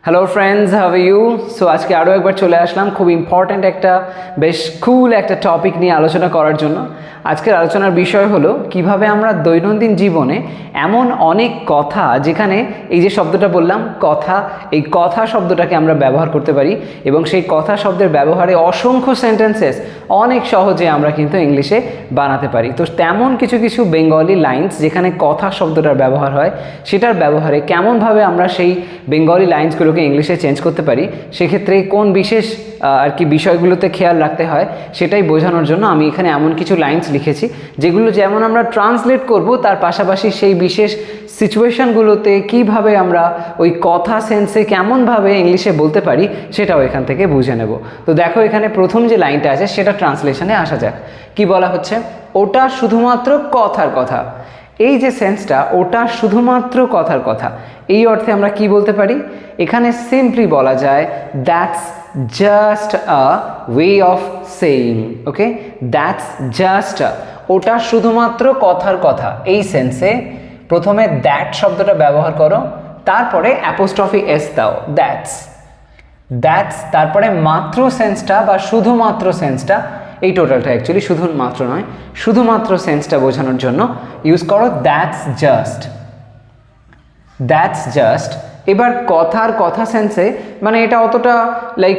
Hello friends, how are you? So আজকে আরও একবার চলে আসলাম খুব ইম্পর্ট্যান্ট একটা বেশ কুল একটা টপিক নিয়ে আলোচনা করার জন্য। আজকের আলোচনার বিষয় হলো কিভাবে আমরা দৈনন্দিন জীবনে এমন অনেক কথা, যেখানে এই যে শব্দটা বললাম কথা, এই কথা শব্দটাকে আমরা ব্যবহার করতে পারি এবং সেই কথা শব্দের ব্যবহারে অসংখ্য সেন্টেন্সেস অনেক সহজে আমরা কিন্তু ইংলিশে বানাতে পারি। তো তেমন কিছু কিছু বেঙ্গলি লাইন্স যেখানে কথা শব্দটার ব্যবহার হয়, সেটার ব্যবহারে কেমনভাবে আমরা সেই বেঙ্গলি লাইন্সগুলোকে ইংলিশে চেঞ্জ করতে পারি, সেক্ষেত্রে কোন বিশেষ বিষয়গুলোতে খেয়াল রাখতে হয় সেটাই বোঝানোর জন্য আমি এখানে এমন কিছু লাইন্স লিখেছি, যেগুলো যেমন আমরা ট্রান্সলেট করব, তার পাশাপাশি সেই বিশেষ সিচুয়েশানগুলোতে কিভাবে আমরা ওই কথা সেন্সে কেমনভাবে ইংলিশে বলতে পারি সেটাও এখান থেকে বুঝে নেব। তো দেখো, এখানে প্রথম যে লাইনটা আছে সেটা ট্রান্সলেশনে আসা যাক। কি বলা হচ্ছে? ওটা শুধুমাত্র কথার কথা। এই যে সেন্সটা, ওটা শুধুমাত্র কথার কথা, এই অর্থে আমরা কি বলতে পারি? এখানে সিম্পলি বলা যায় that's just a way of saying. Okay, that's just আ, ওটা শুধুমাত্র কথার কথা। এই সেন্সে প্রথমে দ্যাট শব্দটা ব্যবহার করো, তারপরে অ্যাপোস্ট্রফি এস দাও, দ্যাটস। দ্যাটস তারপরে মাত্র সেন্সটা বা শুধুমাত্র সেন্সটা, এই টোটালটা অ্যাকচুয়ালি শুধুমাত্র নয়, শুধুমাত্র সেন্সটা বোঝানোর জন্য ইউজ করো দ্যাটস জাস্ট। That's just. এবার কথার কথা সেন্সে মানে এটা অতটা লাইক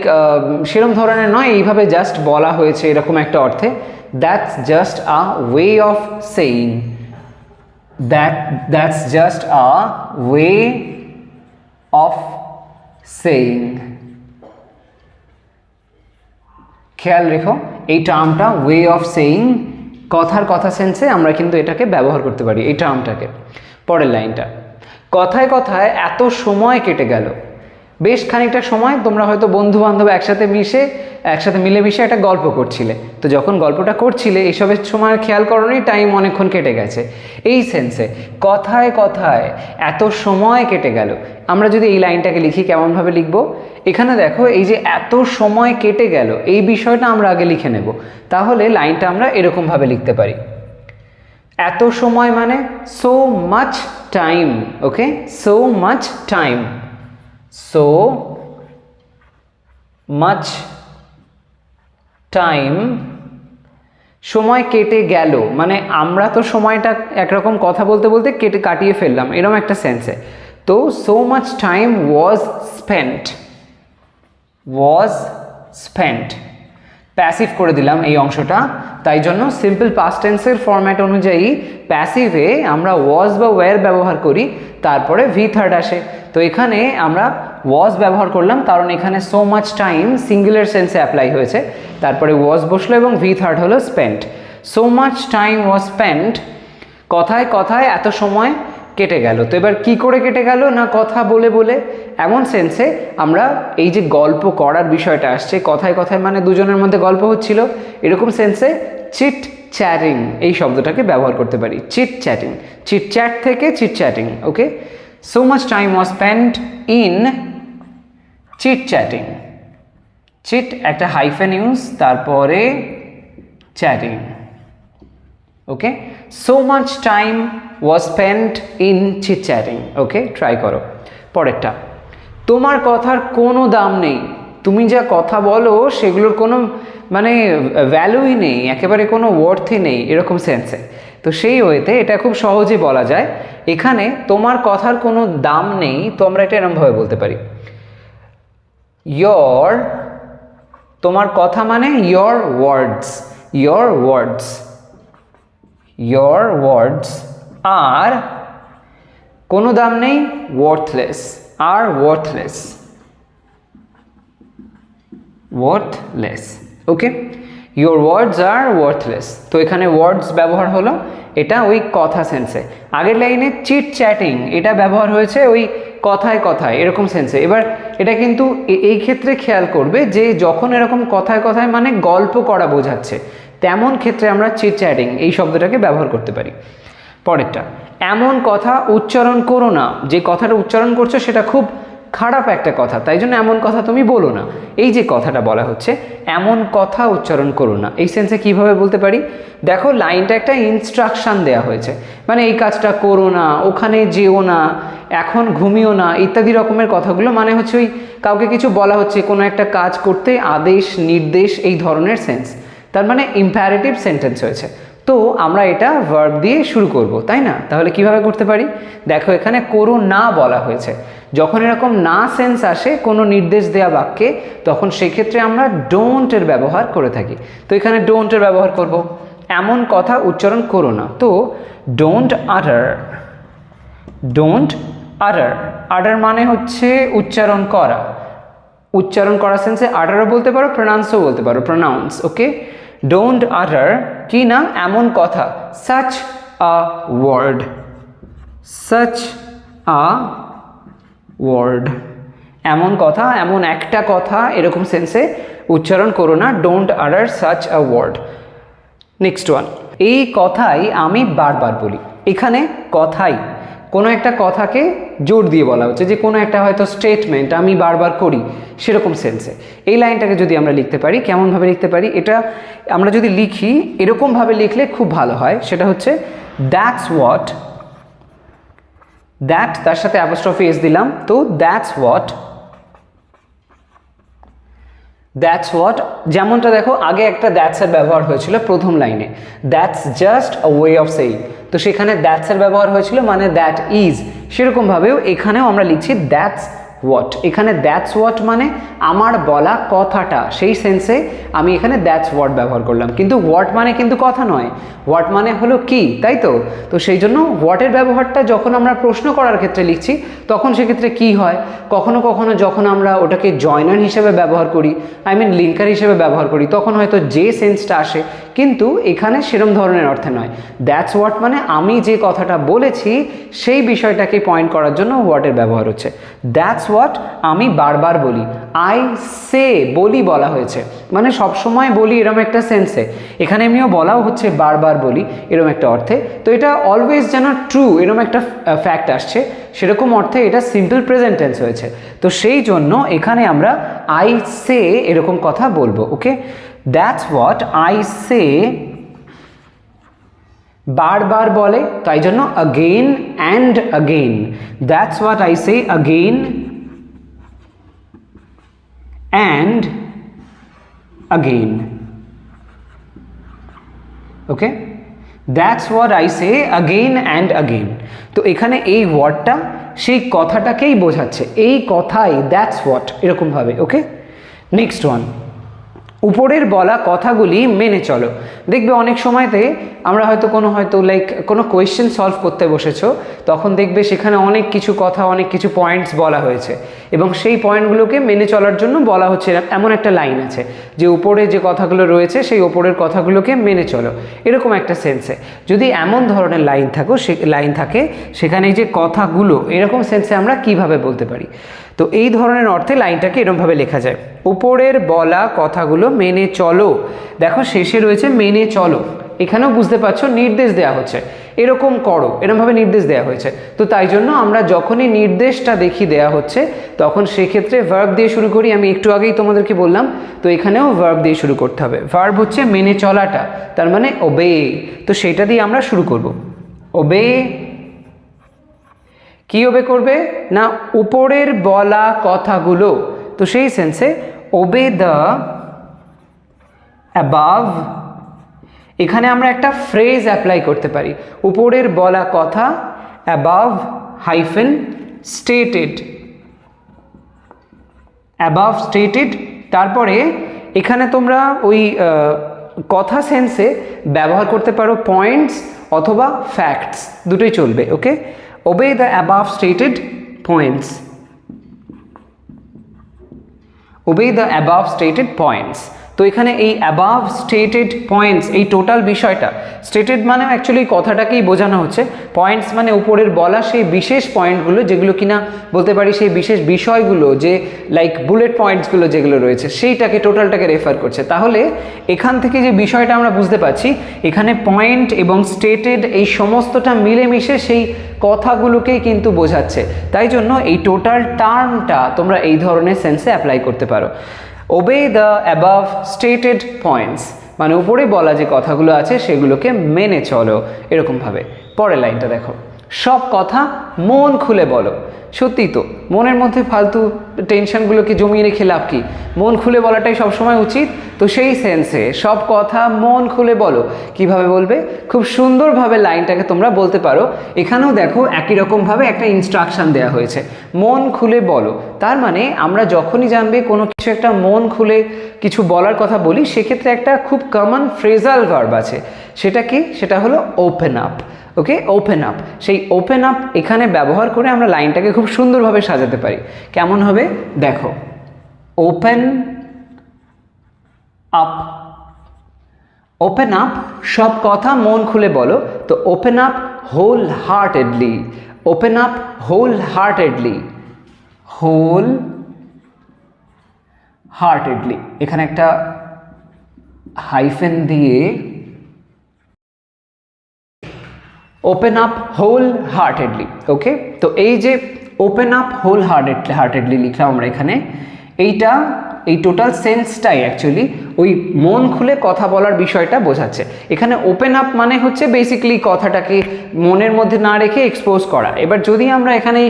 সেরকম ধরনের নয়, এইভাবে জাস্ট বলা হয়েছে এরকম একটা অর্থে। That's just a way of saying. That's just a way of saying. খেয়াল রেখো, এই টার্মটা ওয়ে অফ সেইং, কথার কথা সেন্সে আমরা কিন্তু এটাকে ব্যবহার করতে পারি, এই টার্মটাকে। পরের লাইনটা, কথায় কথায় এত সময় কেটে গেল। বেশ খানিকটা সময় তোমরা হয়তো বন্ধু বান্ধব একসাথে মিলেমিশে একটা গল্প করছিলে। তো যখন গল্পটা করছিলে এইসবের সময় খেয়াল করোনি, টাইম অনেকক্ষণ কেটে গেছে। এই সেন্সে কথায় কথায় এত সময় কেটে গেল। আমরা যদি এই লাইনটাকে লিখি, কেমনভাবে লিখব? এখানে দেখো, এই যে এত সময় কেটে গেল, এই বিষয়টা আমরা আগে লিখে নেব। তাহলে লাইনটা আমরা এরকমভাবে লিখতে পারি, এত সময় মানে so much time. Okay, so much time, so much time. সময় কেটে গেল মানে আমরা তো সময়টা একরকম কথা বলতে বলতে কাটিয়ে ফেললাম, এরকম একটা সেন্সে। তো so much time was spent. Was spent passive করে দিলাম এই অংশটা, তাই জন্য সিম্পল পাস্ট টেন্সের ফরম্যাট অনুযায়ী প্যাসিভে আমরা ওয়াজ বা ওয়্যার ব্যবহার করি, তারপরে ভি থার্ড আসে। তো এখানে আমরা ওয়াজ ব্যবহার করলাম কারণ এখানে সো মাচ টাইম সিঙ্গুলার সেন্সে অ্যাপ্লাই হয়েছে, তারপরে ওয়াজ বসলো এবং ভি থার্ড হলো spent. So much time was spent, কথায় কথায় এত সময় কেটে গেল। তো এবার কি করে কেটে গেল? না কথা বলে বলে। এমন সেন্সে আমরা এই যে গল্প করার বিষয়টা আসছে, কথায় কথায় মানে দুজনের মধ্যে গল্প হচ্ছিল, এরকম সেন্সে চিট চ্যাটিং এই শব্দটাকে ব্যবহার করতে পারি। চিট চ্যাটিং, চিট চ্যাট থেকে chit chatting. Okay, so much time was spent in chit chatting. Chit একটা হাইফেন ইউজ, তারপরে chatting. Okay, so much time was spent in chit chatting. Okay, try করো। পরেরটা, তোমার কথার কোনো দাম নেই। তুমি যা কথা বলো সেগুলোর কোনো মানে ভ্যালুই নেই, একেবারে কোনো ওয়ার্থই নেই, এরকম সেন্সে। তো সেই ওয়েতে এটা খুব সহজে বলা যায়। এখানে তোমার কথার কোনো দাম নেই, তো আমরা এটা এরকমভাবে বলতে পারি, ইয়োর, তোমার কথা মানে your words. Your words, your words are কোনো দাম নেই, worthless, are worthless, worthless. Okay, your words are worthless। তো এখানে ওয়ার্ডস ব্যবহার হলো, এটা ওই কথা সেন্সে। আগের লাইনে চিট চ্যাটিং, এটা ব্যবহার হয়েছে ওই কথায় কথায় এরকম সেন্সে। এবার এটা কিন্তু এই ক্ষেত্রে খেয়াল করবে যে যখন এরকম কথায় কথায় মানে গল্প করা বোঝাচ্ছে, তেমন ক্ষেত্রে আমরা চিট চ্যাটিং এই শব্দটাকে ব্যবহার করতে পারি। পরেরটা, এমন কথা উচ্চারণ করো না। যে কথাটা উচ্চারণ করছো সেটা খুব খারাপ একটা কথা, তাই জন্য এমন কথা তুমি বলো না। এই যে কথাটা বলা হচ্ছে, এমন কথা উচ্চারণ করো না, এই সেন্সে কিভাবে বলতে পারি? দেখো লাইনটা একটা ইনস্ট্রাকশান দেওয়া হয়েছে, মানে এই কাজটা করো না, ওখানে যেও না, এখন ঘুমিও না, ইত্যাদি রকমের কথাগুলো মানে হচ্ছে ওই কাউকে কিছু বলা হচ্ছে, কোনো একটা কাজ করতে আদেশ নির্দেশ, এই ধরনের সেন্স, তার মানে ইম্পারেটিভ সেন্টেন্স হয়েছে। তো আমরা এটা ভার্ব দিয়ে শুরু করব, তাই না? তাহলে কিভাবে করতে পারি? দেখো এখানে করো না বলা হয়েছে, যখন এরকম না সেন্স আসে কোনো নির্দেশ দেওয়া বাক্যে, তখন সেক্ষেত্রে আমরা ডোন্টের ব্যবহার করে থাকি। তো এখানে ডোন্টের ব্যবহার করব, এমন কথা উচ্চারণ করো না। তো ডোন্ট আটার, ডোন্ট আটার, আটার মানে হচ্ছে উচ্চারণ করা, উচ্চারণ করা সেন্সে আটারও বলতে পারো, প্রনাউন্সও বলতে পারো, প্রনাউন্স। ওকে, ডোন্ট আটার কি না, এমন কথা, such a word, such a word, এমন কথা, এমন একটা কথা, এরকম সেন্সে উচ্চারণ করো না, ডোন্ট আটার such a word। Next one, এই কথাই আমি বারবার বলি। এখানে কথাই, কোনো একটা কথাকে জোর দিয়ে বলা হচ্ছে, যে কোনো একটা হয়তো স্টেটমেন্ট আমি বারবার করি, সেরকম সেন্সে এই লাইনটাকে যদি আমরা লিখতে পারি, কেমনভাবে লিখতে পারি? এটা আমরা যদি লিখি এরকমভাবে লিখলে খুব ভালো হয়, সেটা হচ্ছে দ্যাটস হোয়াট, দ্যাট তার সাথে অ্যাপোস্ট্রফি এস দিলাম, তো দ্যাটস হোয়াট, দ্যাটস হোয়াট, যেমনটা দেখো আগে একটা দ্যাটসের ব্যবহার হয়েছিল প্রথম লাইনে, that's just a way of saying, তো সেখানে দ্যাটসের ব্যবহার হয়েছিল মানে দ্যাট ইজ, সেরকমভাবেও এখানেও আমরা লিখছি দ্যাটস হোয়াট। এখানে দ্যাটস হোয়াট মানে আমার বলা কথাটা, সেই সেন্সে আমি এখানে দ্যাটস হোয়াট ব্যবহার করলাম, কিন্তু হোয়াট মানে কিন্তু কথা নয়, হোয়াট মানে হলো কি, তাই তো? তো সেই জন্য হোয়াটের ব্যবহারটা যখন আমরা প্রশ্ন করার ক্ষেত্রে লিখছি, তখন সেক্ষেত্রে কি হয়, কখনো কখনো যখন আমরা ওটাকে জয়নার হিসেবে ব্যবহার করি, আই মিন লিঙ্কার হিসেবে ব্যবহার করি, তখন হয়তো যে সেন্সটা আসে, কিন্তু এখানে সেরম ধরনের অর্থে নয়। দ্যাটস হোয়াট মানে আমি যে কথাটা বলেছি সেই বিষয়টাকে পয়েন্ট করার জন্য হোয়াটের ব্যবহার হচ্ছে। দ্যাটস হোয়াট আমি বারবার বলি, আই সে বলি বলা হয়েছে, মানে সবসময় বলি এরম একটা সেন্সে, এখানে এমনিও বলাও হচ্ছে বারবার বলি এরম একটা অর্থে। তো এটা অলওয়েজ যেন ট্রু এরম একটা ফ্যাক্ট আসছে, সেরকম অর্থে এটা সিম্পল প্রেজেন্ট টেন্স হয়েছে। তো সেই জন্য এখানে আমরা আই সে এরকম কথা বলবো। ওকে, দ্যাটস হোয়াট আই সে, বারবার বলে, তাই জন্য again and again, that's what I say again and again, okay, that's what I say again and again। তো এখানে এই ওয়ার্ডটা সেই কথাটাকেই বোঝাচ্ছে, এই কথাই দ্যাটস হোয়াট এরকম ভাবে। ওকে, নেক্সট ওয়ান, উপরের বলা কথাগুলি মেনে চলো। দেখবে অনেক সময়তে আমরা হয়তো কোনো কোয়েশ্চেন সলভ করতে বসেছো, তখন দেখবে সেখানে অনেক কিছু কথা, অনেক কিছু পয়েন্টস বলা হয়েছে, এবং সেই পয়েন্টগুলোকে মেনে চলার জন্য বলা হচ্ছে, এমন একটা লাইন আছে যে উপরে যে কথাগুলো রয়েছে সেই উপরের কথাগুলোকে মেনে চলো, এরকম একটা সেন্সে যদি এমন ধরনের লাইন থাকে, সেখানে এই যে কথাগুলো এরকম সেন্সে আমরা কিভাবে বলতে পারি? তো এই ধরনের অর্থে লাইনটাকে এরকমভাবে লেখা যায়, উপরের বলা কথাগুলো মেনে চলো। দেখো শেষে রয়েছে মেনে চলো, এখানেও বুঝতে পারছো নির্দেশ দেওয়া হচ্ছে, এরকম করো, এরকমভাবে নির্দেশ দেওয়া হয়েছে। তো তাই জন্য আমরা যখনই নির্দেশটা দেখি দেওয়া হচ্ছে, তখন সেক্ষেত্রে ভার্ব দিয়ে শুরু করি। আমি একটু আগেই তোমাদেরকে বললাম, তো এখানেও ভার্ব দিয়ে শুরু করতে হবে। ভার্ব হচ্ছে মেনে চলাটা, তার মানে ওবে, তো সেটা দিয়ে আমরা শুরু করব। ওবে, কি ওবে করবে না, উপরের বলা কথাগুলো, তো সেই সেন্সে ওবে দ্য অ্যাবাভ, এখানে আমরা একটা ফ্রেজ অ্যাপ্লাই করতে পারি, উপরের বলা কথা above hyphen stated, above stated, তারপরে এখানে তোমরা ওই কথা সেন্সে ব্যবহার করতে পারো পয়েন্টস অথবা ফ্যাক্টস, দুটোই চলবে। ওকে, obey the above stated points, obey the above stated points, তো এখানে এই অ্যাবাভ স্টেটেড পয়েন্টস, এই টোটাল বিষয়টা, স্টেটেড মানে অ্যাকচুয়ালি কথাটাকেই বোঝানো হচ্ছে, পয়েন্টস মানে উপরের বলা সেই বিশেষ পয়েন্টগুলো, যেগুলো কিনা বলতে পারি সেই বিশেষ বিষয়গুলো, যে লাইক বুলেট পয়েন্টসগুলো যেগুলো রয়েছে সেইটাকে, টোটালটাকে রেফার করছে। তাহলে এখান থেকে যে বিষয়টা আমরা বুঝতে পারছি, এখানে পয়েন্ট এবং স্টেটেড এই সমস্তটা মিলেমিশে সেই কথাগুলোকেই কিন্তু বোঝাচ্ছে। তাই জন্য এই টোটাল টার্মটা তোমরা এই ধরনের সেন্সে অ্যাপ্লাই করতে পারো। ওবে দ্য অ্যাবাভ স্টেটেড পয়েন্টস মানে উপরে বলা যে কথাগুলো আছে সেগুলোকে মেনে চলো, এরকমভাবে। পরের লাইনটা দেখো, সব কথা মন খুলে বলো। সত্যি তো, মনের মধ্যে ফালতু টেনশনগুলোকে জমিয়ে রেখে লাভ কি? মন খুলে বলাটাই সবসময় উচিত। তো সেই সেন্সে সব কথা মন খুলে বলো। কিভাবে বলবে? খুব সুন্দরভাবে লাইনটাকে তোমরা বলতে পারো। এখানেও দেখো একই রকমভাবে একটা ইনস্ট্রাকশান দেওয়া হয়েছে, মন খুলে বলো। তার মানে আমরা যখনই জানবে কোনো কিছু একটা মন খুলে কিছু বলার কথা বলি, সেক্ষেত্রে একটা খুব কমন ফ্রেজাল ভার্ব আছে। সেটা কি? সেটা হলো ওপেন আপ। ওকে, ওপেন আপ। সেই ওপেন আপ এখানে ব্যবহার করে আমরা লাইনটাকে খুব সুন্দরভাবে সাজাতে পারি। কেমন হবে দেখো, ওপেন আপ। ওপেন আপ, সব কথা মন খুলে বলো। তো open up whole heartedly. Open up whole heartedly. Whole heartedly, এখানে একটা হাইফেন দিয়ে open up whole heartedly. Okay, তো এই যে ওপেন আপ হোল হার্টেডলি লিখলাম আমরা এখানে, এইটা এই টোটাল সেন্সটাই অ্যাকচুয়ালি ওই মন খুলে কথা বলার বিষয়টা বোঝাচ্ছে। এখানে ওপেন আপ মানে হচ্ছে বেসিক্যালি কথাটাকে মনের মধ্যে না রেখে এক্সপোজ করা। এবার যদি আমরা এখানে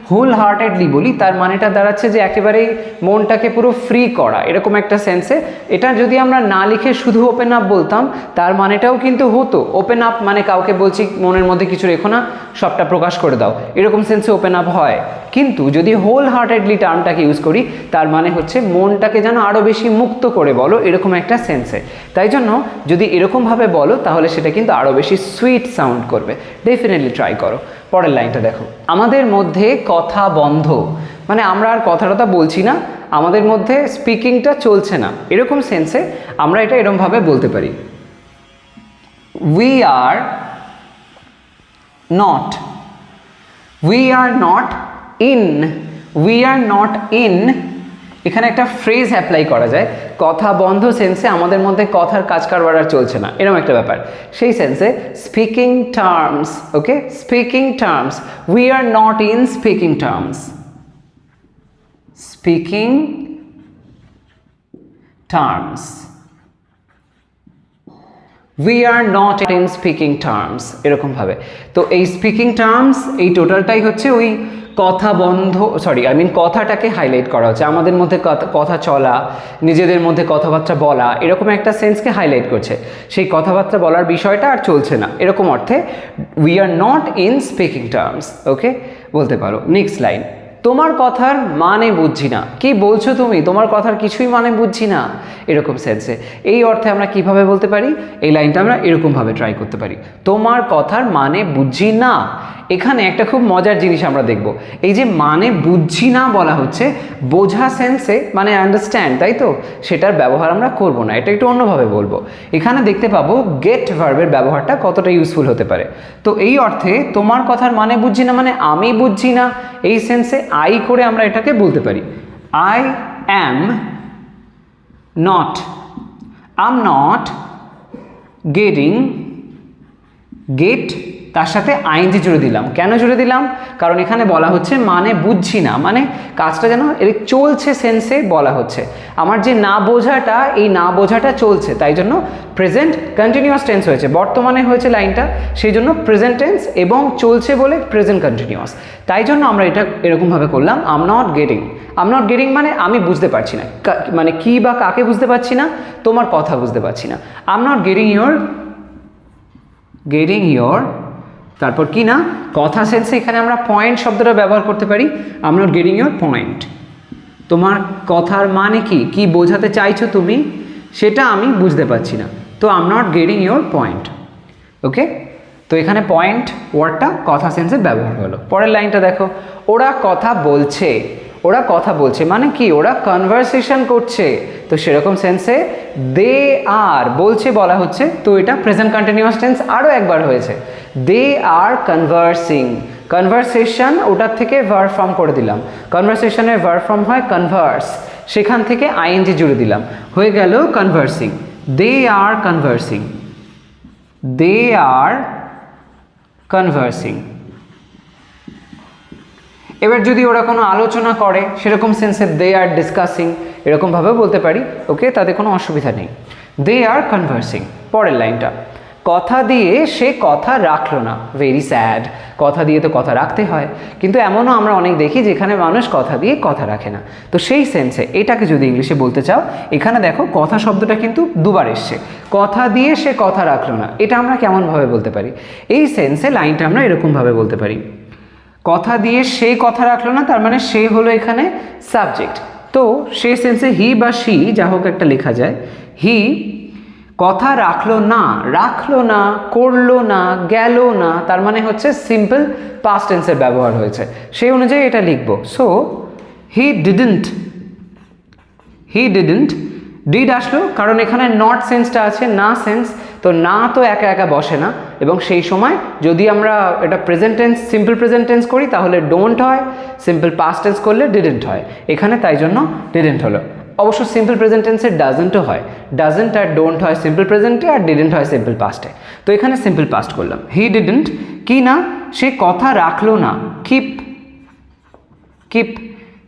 হোল হার্টেডলি বলি, তার মানেটা দাঁড়াচ্ছে যে একেবারেই মনটাকে পুরো ফ্রি করা, এরকম একটা সেন্সে। এটা যদি আমরা না লিখে শুধু ওপেন আপ বলতাম, তার মানেটাও কিন্তু হতো। ওপেন আপ মানে কাউকে বলছি মনের মধ্যে কিছু রেখো না, সবটা প্রকাশ করে দাও, এরকম সেন্সে ওপেন আপ হয়। কিন্তু যদি হোল হার্টেডলি টার্মটাকে ইউজ করি, তার মানে হচ্ছে মনটাকে যেন আরও বেশি মুক্ত করে বলো, এরকম একটা সেন্সে। তাই জন্য যদি এরকমভাবে বলো, তাহলে সেটা কিন্তু আরও বেশি সুইট সাউন্ড করবে। ডেফিনেটলি ট্রাই করো। পরের লাইনটা দেখো, আমাদের মধ্যে কথা বন্ধ মানে আমরা আর কথা টথা বলছি না, আমাদের মধ্যে স্পিকিংটা চলছে না, এরকম সেন্সে আমরা এটা এরকমভাবে বলতে পারি। We are not, we are not in, we are not in. এখানে একটা ফ্রেজ অ্যাপ্লাই করা যায়, কথা বন্ধ সেন্সে আমাদের মধ্যে কথার কাজ কারবার আর চলছে না, এরকম একটা ব্যাপার। সেই সেন্সে speaking terms. Okay, speaking terms, we are not in speaking terms. Speaking terms, we are not in speaking terms, এরকমভাবে। তো এই স্পিকিং টার্মস এই টোটালটাই হচ্ছে ওই কথা বন্ধ, কথাটাকে হাইলাইট করা হচ্ছে। আমাদের মধ্যে কথা চলা, নিজেদের মধ্যে কথাবার্তা বলা, এরকম একটা সেন্সকে হাইলাইট করছে। সেই কথাবার্তা বলার বিষয়টা আর চলছে না, এরকম অর্থে we are not in speaking terms. Okay, বলতে পারো। নেক্সট লাইন, তোমার কথার মানে বুঝছি না। কি বলছো তুমি? তোমার কথার কিছুই মানে বুঝছি না, এরকম সেন্সে। এই অর্থে আমরা কিভাবে বলতে পারি? এই লাইনটা আমরা এরকমভাবে ট্রাই করতে পারি, তোমার কথার মানে বুঝছি না। এখানে একটা খুব মজার জিনিস আমরা দেখব, এই যে মানে বুঝছি না বলা হচ্ছে, বোঝা সেন্সে মানে আন্ডারস্ট্যান্ড, তাই তো? সেটার ব্যবহার আমরা করব না, এটা একটু অন্যভাবে বলবো। এখানে দেখতে পাবো গেট ভার্বের ব্যবহারটা কতটা ইউজফুল হতে পারে। তো এই অর্থে তোমার কথার মানে বুঝছি না মানে আমি বুঝছি না, এই সেন্সে আই করে আমরা এটাকে বলতে পারি। I am not, am not getting, get তার সাথে আইএনজি জুড়ে দিলাম। কেন জুড়ে দিলাম? কারণ এখানে বলা হচ্ছে মানে বুঝছি না, মানে কাজটা যেন চলছে সেন্সে বলা হচ্ছে। আমার যে না বোঝাটা, এই না বোঝাটা চলছে, তাই জন্য প্রেজেন্ট কন্টিনিউয়াস টেন্স হয়েছে, বর্তমানে হয়েছে লাইনটা, সেই জন্য প্রেজেন্ট টেন্স এবং চলছে বলে প্রেজেন্ট কন্টিনিউয়াস। তাই জন্য আমরা এটা এরকমভাবে করলাম, I'm not getting. I'm not getting মানে আমি বুঝতে পারছি না, মানে কি বা কাকে বুঝতে পারছি না? তোমার কথা বুঝতে পারছি না। আম নট গেটিং ইয়োর, তারপর কি না কথা সেন্সে এখানে আমরা পয়েন্ট শব্দটা ব্যবহার করতে পারি। I am not getting your point, তোমার কথার মানে কি, কি বোঝাতে চাইছো তুমি, সেটা আমি বুঝতে পারছি না। তো I am not getting your point. Okay, তো এখানে পয়েন্ট ওয়ার্ডটা কথা সেন্সে ব্যবহার হলো। পরের লাইনটা দেখো, ওরা কথা বলছে। ওরা কথা বলছে, মানে কি ওরা কনভারসেশন করছে। তো সেরকম সেন্সে দে আর বলছে বলা হচ্ছে, তো এটা প্রেজেন্ট কন্টিনিউয়াস টেন্স আরও একবার হয়েছে, দে আর কনভার্সিং। কনভারসেশন ওটার থেকে ভার্ব ফর্ম করে দিলাম, কনভারসেশনের ভার্ব ফর্ম হয় কনভার্স, সেখান থেকে আইএনজি জুড়ে দিলাম, হয়ে গেল কনভার্সিং। দে আর কনভার্সিং, দে আর কনভার্সিং। এবার যদি ওরা কোনো আলোচনা করে সেরকম সেন্সে দে আর ডিসকাসিং, এরকমভাবেও বলতে পারি, ওকে, তাতে কোনো অসুবিধা নেই। দে আর কনভার্সিং। পরের লাইনটা, কথা দিয়ে সে কথা রাখলো না, ভেরি স্যাড। কথা দিয়ে তো কথা রাখতে হয়, কিন্তু এমনও আমরা অনেক দেখি যেখানে মানুষ কথা দিয়ে কথা রাখে না। তো সেই সেন্সে এটাকে যদি ইংলিশে বলতে চাও, এখানে দেখো কথা শব্দটা কিন্তু দুবার এসছে, কথা দিয়ে সে কথা রাখলো না, এটা আমরা কেমনভাবে বলতে পারি? এই সেন্সে লাইনটা আমরা এরকমভাবে বলতে পারি, কথা দিয়ে সে কথা রাখলো না, তার মানে সে হলো এখানে সাবজেক্ট। তো সেই সেন্সে হি বা শি যা হোক একটা লেখা যায়, হি কথা রাখলো না, রাখলো না, করলো না, গেল না, তার মানে হচ্ছে সিম্পল পাস্ট টেন্সের ব্যবহার হয়েছে, সেই অনুযায়ী এটা লিখব। So he didn't, he didn't, did আসলো কারণ এখানে নট সেন্সটা আছে, না সেন্স, তো না তো একা একা বসে না, এবং সেই সময় যদি আমরা এটা present tense, simple present tense করি তাহলে ডোন্ট হয়, সিম্পল পাস্ট টেন্স করলে ডিডন্ট হয়, এখানে তাই জন্য ডিডন্ট হলো। অবশ্য সিম্পল প্রেজেন্ট টেন্সে ডাজেন্টও হয়, ডাজেন্ট আর ডোন্ট হয় সিম্পল প্রেজেন্টে, আর ডিডন্ট হয় সিম্পল পাস্টে, তো এখানে সিম্পল পাস্ট করলাম। হি ডিডন্ট, কি না, সে কথা রাখলো না, keep, keep,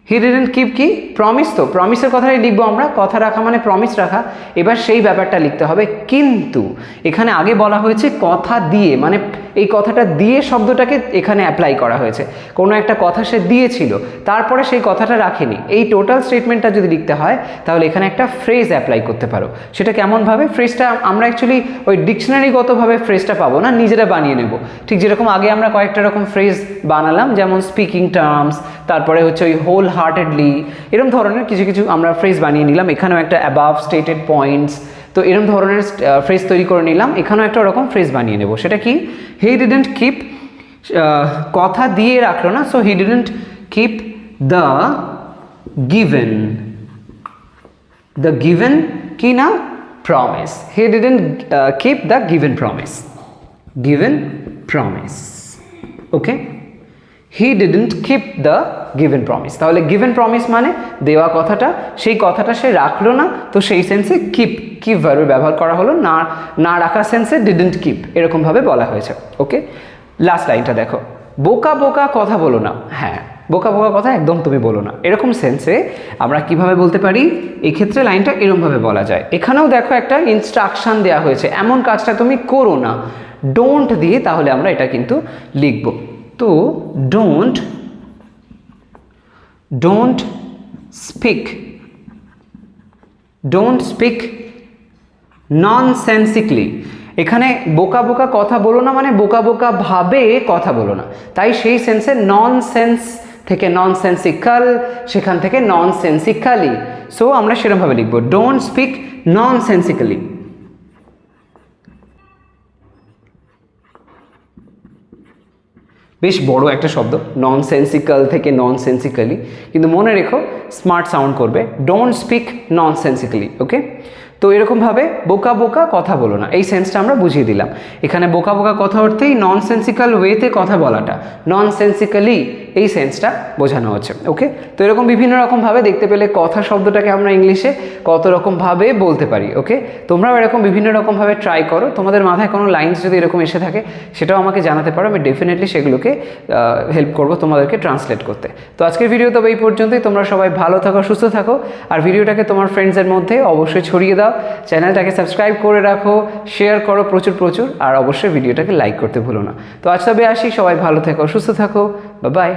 he didn't keep কি, প্রমিস, তো প্রমিসের কথাটাই লিখবো আমরা, কথা রাখা মানে প্রমিস রাখা, এবার সেই ব্যাপারটা লিখতে হবে। কিন্তু এখানে আগে বলা হয়েছে কথা দিয়ে, মানে এই কথাটা দিয়ে শব্দটাকে এখানে অ্যাপ্লাই করা হয়েছে, কোনো একটা কথা সে দিয়েছিল, তারপরে সেই কথাটা রাখেনি, এই টোটাল স্টেটমেন্টটা যদি লিখতে হয় তাহলে এখানে একটা ফ্রেজ অ্যাপ্লাই করতে পারো। সেটা কেমনভাবে? ফ্রেজটা আমরা অ্যাকচুয়ালি ওই ডিকশনারিগতভাবে ফ্রেজটা পাবো না, নিজেরা বানিয়ে নেব, ঠিক যেরকম আগে আমরা কয়েকটা রকম ফ্রেজ বানালাম, যেমন স্পিকিং টার্মস, তারপরে হচ্ছে ওই হোল হার্টেডলি, এরকম ধরনের কিছু কিছু আমরা ফ্রেজ বানিয়ে নিলাম, এখানেও একটা অ্যাবাভ স্টেটেড পয়েন্টস, তো এরকম ধরনের ফ্রেজ তৈরি করে নিলাম, এখানেও একটা ওরকম ফ্রেজ বানিয়ে নেব। সেটা কি? হি ডিডন্ট কিপ, কথা দিয়ে রাখলো না, so he didn't keep the given, the given কি না, promise, he didn't keep the given promise, given promise, okay, he didn't keep the given promise. তাহলে গিভেন প্রমিস মানে দেওয়া কথাটা, সেই কথাটা সে রাখলো না, তো সেই সেন্সে কিপ, কিপ ভার্বের ব্যবহার করা হলো, না না রাখার সেন্সে ডিডন্ট কিপ, এরকমভাবে বলা হয়েছে, ওকে। লাস্ট লাইনটা দেখো, বোকা বোকা কথা বলো না, হ্যাঁ, বোকা বোকা কথা একদম তুমি বলো না, এরকম সেন্সে আমরা কিভাবে বলতে পারি? এক্ষেত্রে লাইনটা এরকমভাবে বলা যায়। এখানেও দেখো একটা ইনস্ট্রাকশন দেওয়া হয়েছে, এমন কাজটা তুমি করো না, ডোন্ট দিয়ে তাহলে আমরা এটা কিন্তু লিখব। তো ডোন্ট স্পিক, ডোন্ট স্পিক ননসেন্সিকলি। এখানে বোকা বোকা কথা বলো না মানে বোকা বোকা ভাবে কথা বলো না, তাই সেই সেন্সে ননসেন্স থেকে ননসেন্সিক্যাল, সেখান থেকে ননসেন্সিক্যালি, সো আমরা সেরকমভাবে লিখব, ডোন্ট স্পিক ননসেন্সিক্যালি। বেশ বড় একটা শব্দ, ননসেন্সিক্যাল থেকে ননসেন্সিক্যালি, কিন্তু মনে রেখো স্মার্ট সাউন্ড করবে, ডোন্ট স্পিক ননসেন্সিক্যালি, ওকে। তো এরকমভাবে বোকা বোকা কথা বলো না, এই সেন্সটা আমরা বুঝিয়ে দিলাম। এখানে বোকা বোকা কথা অর্থেই ননসেন্সিক্যাল ওয়েতে কথা বলাটা, ননসেন্সিক্যালি এই সেন্সটা বোঝানো হচ্ছে, ওকে। তো এরকম বিভিন্ন রকমভাবে দেখতে পেলে কথা শব্দটাকে আমরা ইংলিশে কত রকমভাবে বলতে পারি, ওকে। তোমরাও এরকম বিভিন্ন রকমভাবে ট্রাই করো, তোমাদের মাথায় কোনো লাইন্স যদি এরকম এসে থাকে সেটাও আমাকে জানাতে পারো, আমি ডেফিনেটলি সেগুলোকে হেল্প করবো তোমাদেরকে ট্রান্সলেট করতে। তো আজকের ভিডিও তবে এই পর্যন্তই, তোমরা সবাই ভালো থাকো, সুস্থ থাকো, আর ভিডিওটাকে তোমার ফ্রেন্ডসের মধ্যে অবশ্যই ছড়িয়ে দাও, চ্যানেলটাকে সাবস্ক্রাইব করে রাখো, শেয়ার করো প্রচুর প্রচুর, আর অবশ্যই ভিডিওটাকে লাইক করতে ভুলো না। তো আজ তবে আসি, সবাই ভালো থেকো, সুস্থ থাকো, বাই বাই।